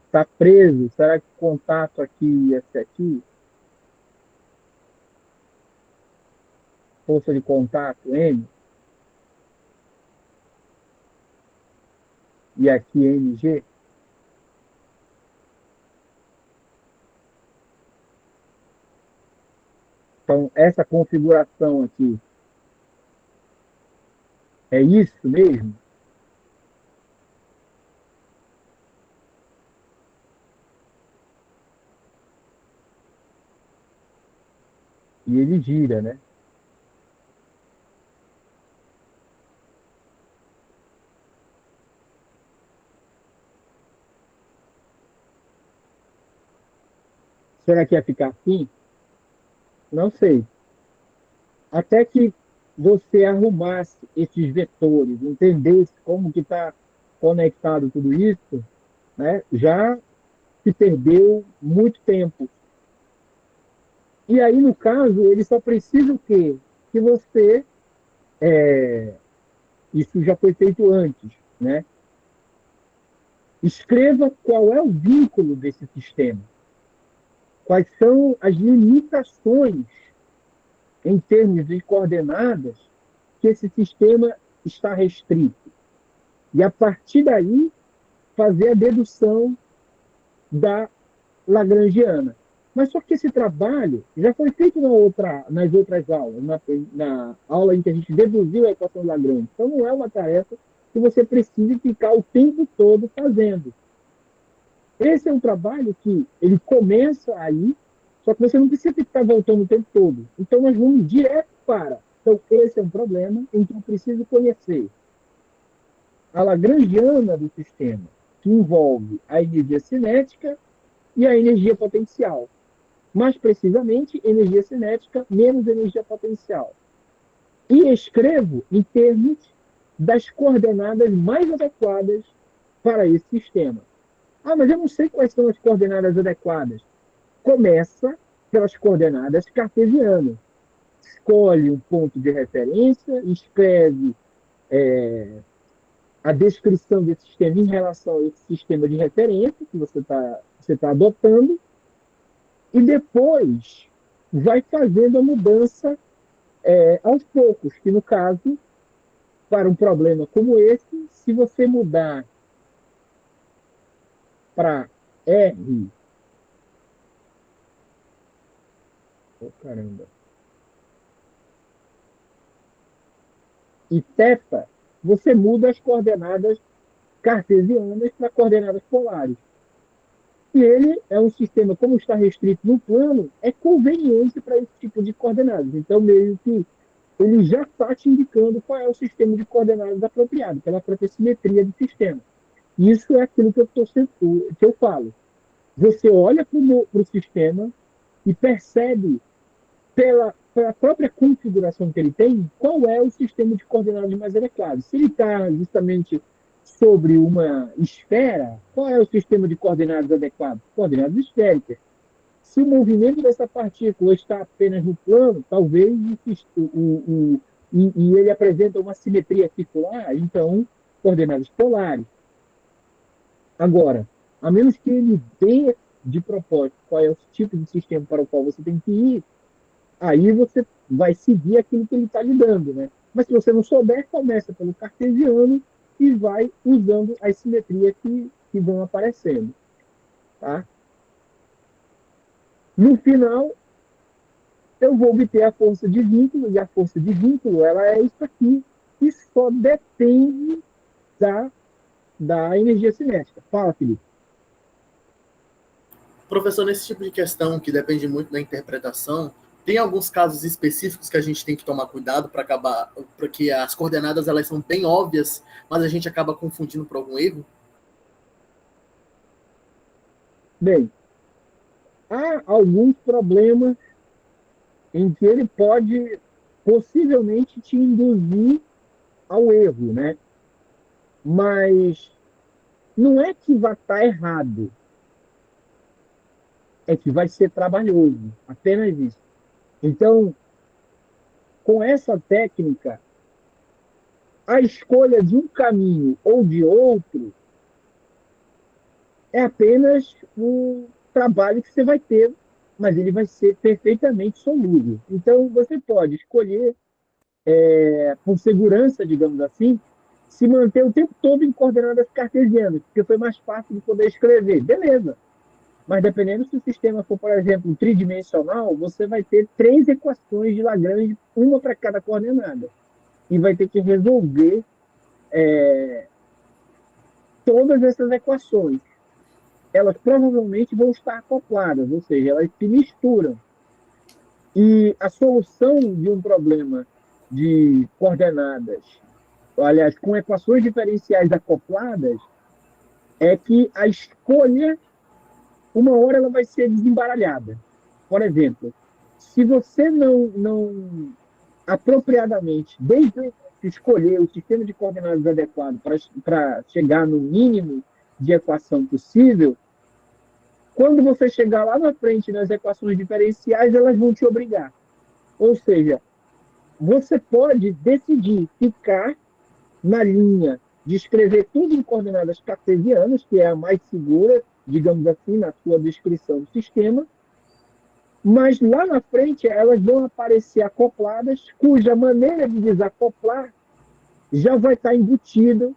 [SPEAKER 1] está preso. Será que o contato aqui ia ser aqui? Força de contato M e aqui MG. Então essa configuração aqui é isso mesmo? E ele gira, né? Será que ia ficar assim? Não sei. Até que você arrumasse esses vetores, entendesse como que está conectado tudo isso, né? Já se perdeu muito tempo. E aí, no caso, ele só precisa o quê? Que você, isso já foi feito antes, né? Escreva qual é o vínculo desse sistema, quais são as limitações em termos de coordenadas que esse sistema está restrito. E a partir daí, fazer a dedução da Lagrangiana. Mas só que esse trabalho já foi feito nas outras aulas, na aula em que a gente deduziu a equação de Lagrange. Então não é uma tarefa que você precise ficar o tempo todo fazendo. Esse é um trabalho que ele começa aí, só que você não precisa ficar voltando o tempo todo. Então nós vamos direto para. Então esse é um problema em que eu preciso conhecer a Lagrangiana do sistema, que envolve a energia cinética e a energia potencial. Mais precisamente, energia cinética menos energia potencial. E escrevo em termos das coordenadas mais adequadas para esse sistema. Ah, mas eu não sei quais são as coordenadas adequadas. Começa pelas coordenadas cartesianas. Escolhe um ponto de referência, escreve a descrição desse sistema em relação a esse sistema de referência que você tá adotando, e depois vai fazendo a mudança aos poucos, que no caso, para um problema como esse, se você mudar para R, oh, caramba, e θ, você muda as coordenadas cartesianas para coordenadas polares. E ele é um sistema, como está restrito no plano, é conveniente para esse tipo de coordenadas. Então, meio que ele já está te indicando qual é o sistema de coordenadas apropriado, pela própria simetria do sistema. Isso é aquilo que eu falo. Você olha para o sistema e percebe, pela própria configuração que ele tem, qual é o sistema de coordenadas mais adequado. Se ele está justamente sobre uma esfera, qual é o sistema de coordenadas adequado? Coordenadas esféricas. Se o movimento dessa partícula está apenas no plano, talvez e ele apresenta uma simetria circular, então coordenadas polares. Agora, a menos que ele dê de propósito qual é o tipo de sistema para o qual você tem que ir, aí você vai seguir aquilo que ele está lhe dando, né? Mas se você não souber, começa pelo cartesiano e vai usando as simetrias que vão aparecendo, tá? No final, eu vou obter a força de vínculo, e a força de vínculo, ela é isso aqui, que só depende da energia cinética. Fala, Felipe.
[SPEAKER 2] Professor, nesse tipo de questão que depende muito da interpretação, tem alguns casos específicos que a gente tem que tomar cuidado para acabar, porque as coordenadas elas são bem óbvias, mas a gente acaba confundindo por algum erro?
[SPEAKER 1] Bem, há alguns problemas em que ele pode possivelmente te induzir ao erro, né? Mas não é que vai estar errado, é que vai ser trabalhoso, apenas isso. Então, com essa técnica, a escolha de um caminho ou de outro é apenas um trabalho que você vai ter, mas ele vai ser perfeitamente solúvel. Então, você pode escolher, por segurança, digamos assim, se manter o tempo todo em coordenadas cartesianas, porque foi mais fácil de poder escrever. Beleza. Mas dependendo se o sistema for, por exemplo, tridimensional, você vai ter 3 equações de Lagrange, uma para cada coordenada. E vai ter que resolver todas essas equações. Elas provavelmente vão estar acopladas, ou seja, elas se misturam. E a solução de um problema de coordenadas, aliás, com equações diferenciais acopladas, é que a escolha, uma hora ela vai ser desembaralhada. Por exemplo, se você não apropriadamente, desde o escolher o sistema de coordenadas adequado para chegar no mínimo de equação possível, quando você chegar lá na frente nas equações diferenciais, elas vão te obrigar. Ou seja, você pode decidir ficar na linha de escrever tudo em coordenadas cartesianas, que é a mais segura, digamos assim, na sua descrição do sistema, mas lá na frente elas vão aparecer acopladas, cuja maneira de desacoplar já vai estar embutido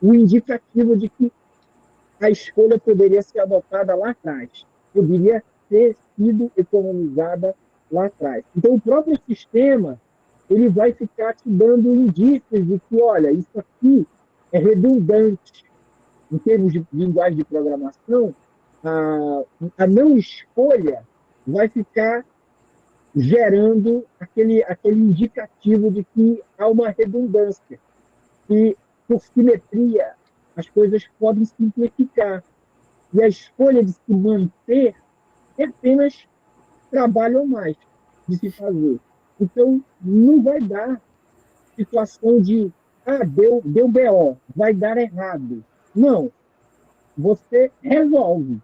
[SPEAKER 1] o indicativo de que a escolha poderia ser adotada lá atrás, poderia ter sido economizada lá atrás. Então, o próprio sistema ele vai ficar te dando indícios de que, olha, isso aqui é redundante. Em termos de linguagem de programação, a não escolha vai ficar gerando aquele indicativo de que há uma redundância. E, por simetria, as coisas podem simplificar. E a escolha de se manter é apenas trabalho a mais de se fazer. Então, não vai dar situação de deu BO, vai dar errado. Não. Você resolve.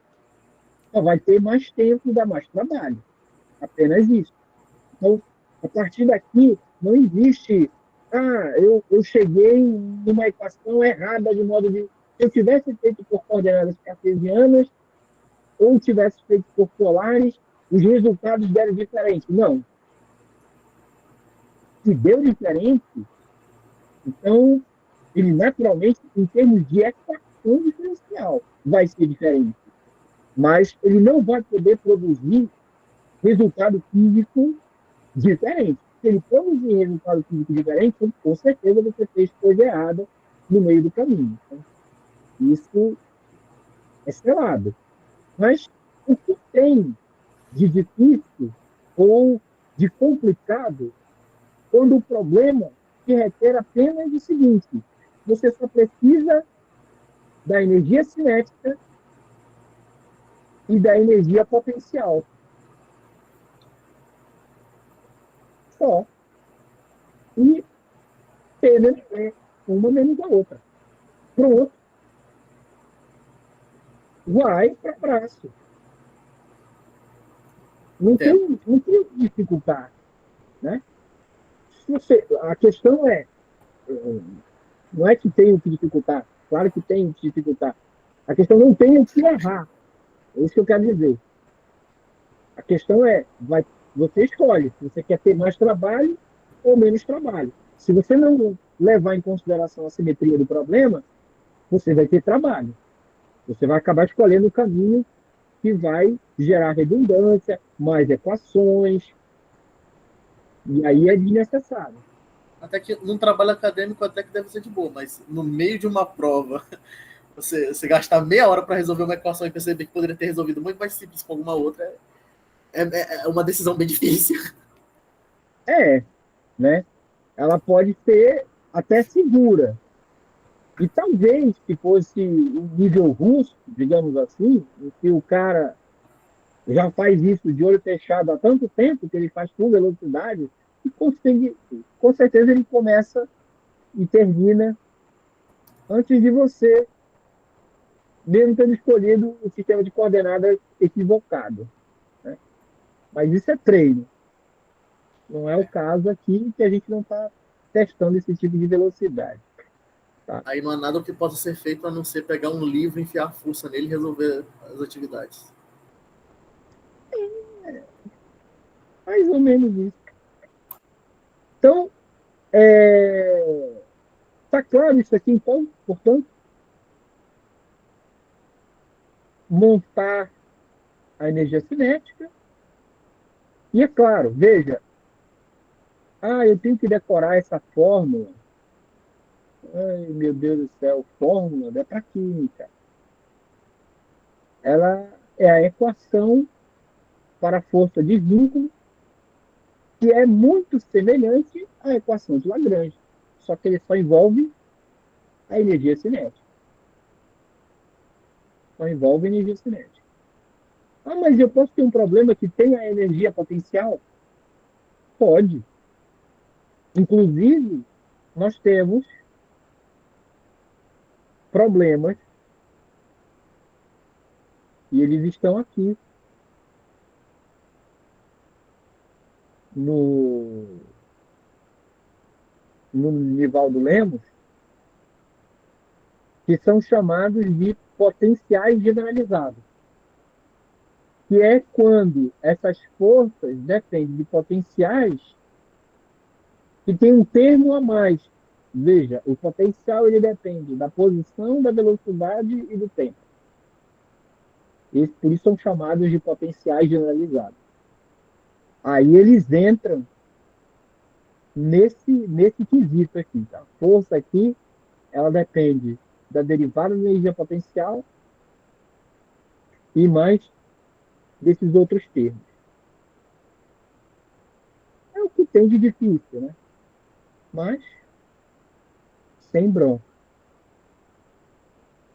[SPEAKER 1] Só vai ter mais tempo e dar mais trabalho. Apenas isso. Então, a partir daqui, não existe eu cheguei numa equação errada de modo de... Se eu tivesse feito por coordenadas cartesianas ou tivesse feito por polares, os resultados deram diferente. Não. Se deu diferente, então, ele naturalmente, em termos de equação diferencial, vai ser diferente. Mas ele não vai poder produzir resultado físico diferente. se ele produzir resultado físico diferente, com certeza você fez coisa errada no meio do caminho. Então, isso é selado. Mas o que tem de difícil ou de complicado quando o problema se requer apenas o seguinte: você só precisa da energia cinética e da energia potencial. Só. E P menos E, uma menos a outra. Pronto. Vai para braço. Não tem o que dificultar. Né? A questão é, não é que tem o que dificultar. Claro que tem o que dificultar. A questão não tem o que errar. É isso que eu quero dizer. A questão é, você escolhe se você quer ter mais trabalho ou menos trabalho. Se você não levar em consideração a simetria do problema, você vai ter trabalho. Você vai acabar escolhendo o caminho que vai gerar redundância, mais equações, e aí é desnecessário.
[SPEAKER 2] Até que num trabalho acadêmico até que deve ser de boa, mas no meio de uma prova, você gastar meia hora para resolver uma equação e perceber que poderia ter resolvido muito mais simples com alguma outra, é uma decisão bem difícil.
[SPEAKER 1] Né? Ela pode ser até segura. E talvez, se fosse um nível russo, digamos assim, em que o cara já faz isso de olho fechado há tanto tempo, que ele faz com velocidade, e com certeza ele começa e termina antes de você, mesmo tendo escolhido o sistema de coordenadas equivocado. Né? Mas isso é treino. Não é o caso aqui, que a gente não está testando esse tipo de velocidade. Tá?
[SPEAKER 2] Aí não há nada que possa ser feito a não ser pegar um livro, enfiar a força nele e resolver as atividades.
[SPEAKER 1] Mais ou menos isso. Então, está claro isso aqui, então, portanto, montar a energia cinética. E é claro, veja, eu tenho que decorar essa fórmula. Ai, meu Deus do céu, fórmula é para química. Ela é a equação para a força de vínculo, que é muito semelhante à equação de Lagrange, só que ele só envolve a energia cinética. Só envolve a energia cinética. Mas eu posso ter um problema que tem a energia potencial? Pode. Inclusive, nós temos problemas, e eles estão aqui no, no Nivaldo Lemos, que são chamados de potenciais generalizados, que é quando essas forças dependem de potenciais que tem um termo a mais. Veja, o potencial ele depende da posição, da velocidade e do tempo. Por isso são chamados de potenciais generalizados. Aí eles entram nesse quesito aqui. Tá? A força aqui, ela depende da derivada da energia potencial e mais desses outros termos. É o que tem de difícil, né? Mas sem bronca.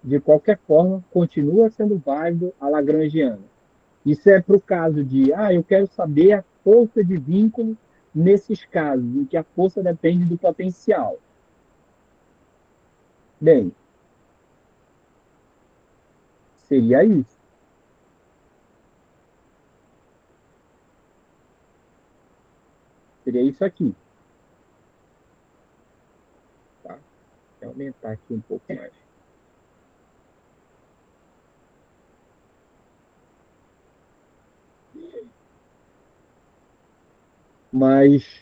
[SPEAKER 1] De qualquer forma, continua sendo válido a lagrangiana. Isso é para o caso de, eu quero saber a força de vínculo nesses casos, em que a força depende do potencial. Bem, seria isso. Seria isso aqui. Tá? Vou aumentar aqui um pouco mais. Mas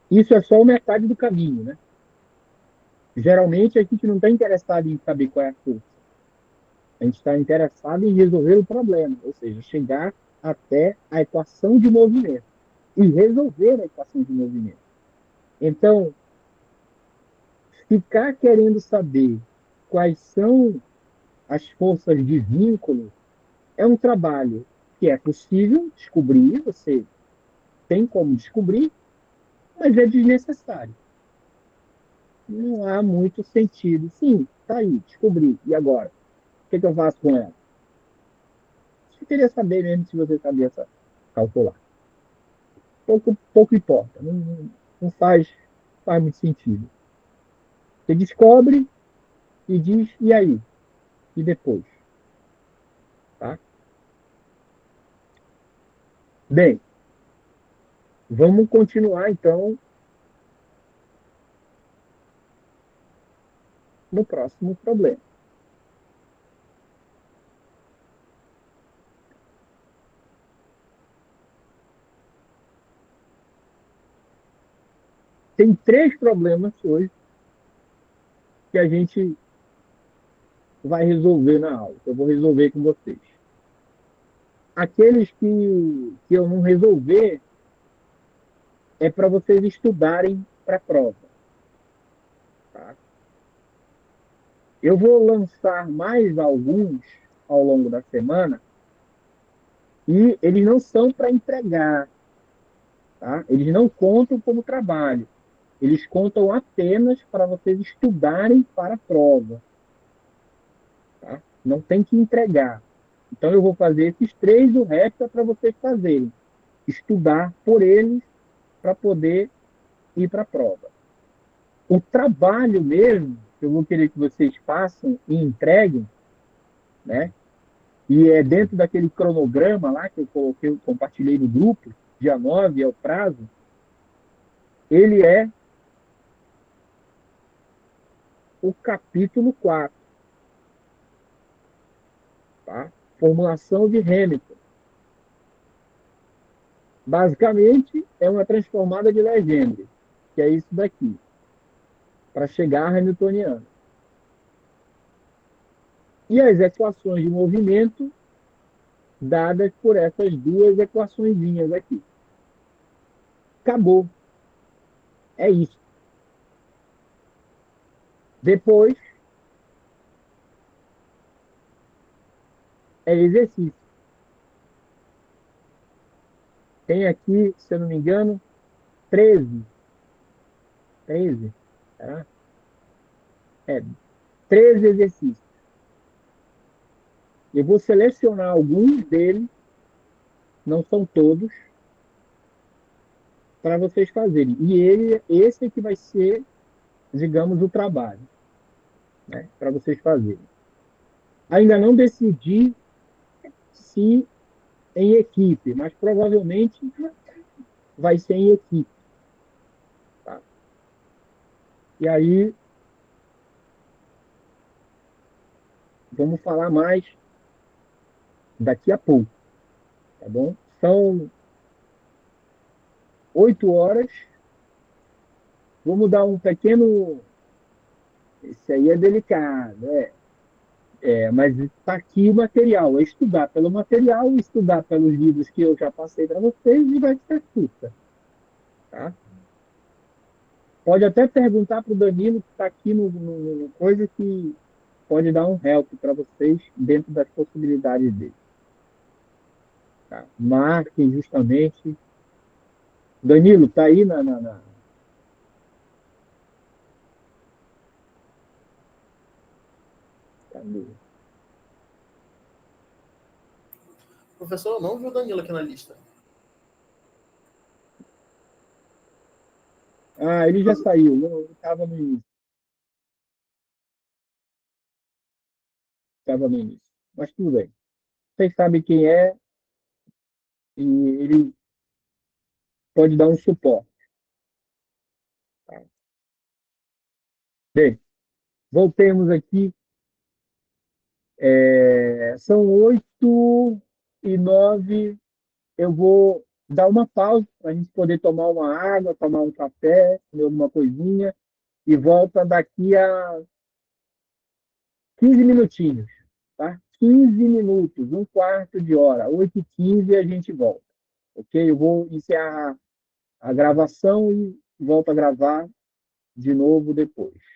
[SPEAKER 1] isso é só metade do caminho, né? Geralmente a gente não está interessado em saber qual é a força. A gente está interessado em resolver o problema, ou seja, chegar até a equação de movimento. e resolver a equação de movimento. Então, ficar querendo saber quais são as forças de vínculo é um trabalho que é possível descobrir, você tem como descobrir, mas é desnecessário. Não há muito sentido. Sim, tá aí, descobri. E agora? O que eu faço com ela? Eu queria saber mesmo se você sabia calcular. Pouco importa. Não faz muito sentido. Você descobre e diz, e aí? E depois? Tá? Bem, vamos continuar então no próximo problema. Tem 3 problemas hoje que a gente vai resolver na aula. Eu vou resolver com vocês. Aqueles que eu não resolver é para vocês estudarem para a prova. Tá? Eu vou lançar mais alguns ao longo da semana e eles não são para entregar. Tá? Eles não contam como trabalho. Eles contam apenas para vocês estudarem para a prova. Tá? Não tem que entregar. Então eu vou fazer esses 3, o resto é para vocês fazerem. Estudar por eles para poder ir para a prova. O trabalho mesmo, eu vou querer que vocês façam e entreguem, né? E é dentro daquele cronograma lá que eu coloquei, eu compartilhei no grupo, dia 9 é o prazo, ele é o capítulo 4, tá? Formulação de Hamilton. Basicamente, é uma transformada de Legendre, que é isso daqui, para chegar à Hamiltoniana. E as equações de movimento dadas por essas 2 equaçõezinhas aqui. Acabou. É isso. Depois é exercício. Tem aqui, se eu não me engano, 13. 13, tá? É, 13 exercícios. Eu vou selecionar alguns deles, não são todos, para vocês fazerem. E esse é que vai ser, digamos, o trabalho, né, para vocês fazerem. Ainda não decidi se em equipe, mas provavelmente vai ser em equipe. Tá? E aí, vamos falar mais daqui a pouco, tá bom? São 8 horas. Vamos dar um pequeno. Esse aí é delicado, mas está aqui o material. É estudar pelo material, estudar pelos livros que eu já passei para vocês e vai ser curta. Tá? Pode até perguntar para o Danilo, que está aqui no coisa que pode dar um help para vocês dentro das possibilidades dele. Tá? Marquem justamente. Danilo, está aí na. Cadê?
[SPEAKER 2] Professor, eu não vi o Danilo aqui na lista.
[SPEAKER 1] Ah, ele já saiu. Eu estava no início. Estava no início. Mas tudo bem. Vocês sabem quem é e ele pode dar um suporte. Tá? Bem, voltemos aqui. São 8h09. Eu vou dar uma pausa para a gente poder tomar uma água, tomar um café, comer alguma coisinha e volta daqui a 15 minutinhos. Tá? 15 minutos, um quarto de hora. 8h15 a gente volta. Ok? Eu vou encerrar a gravação e volto a gravar de novo depois.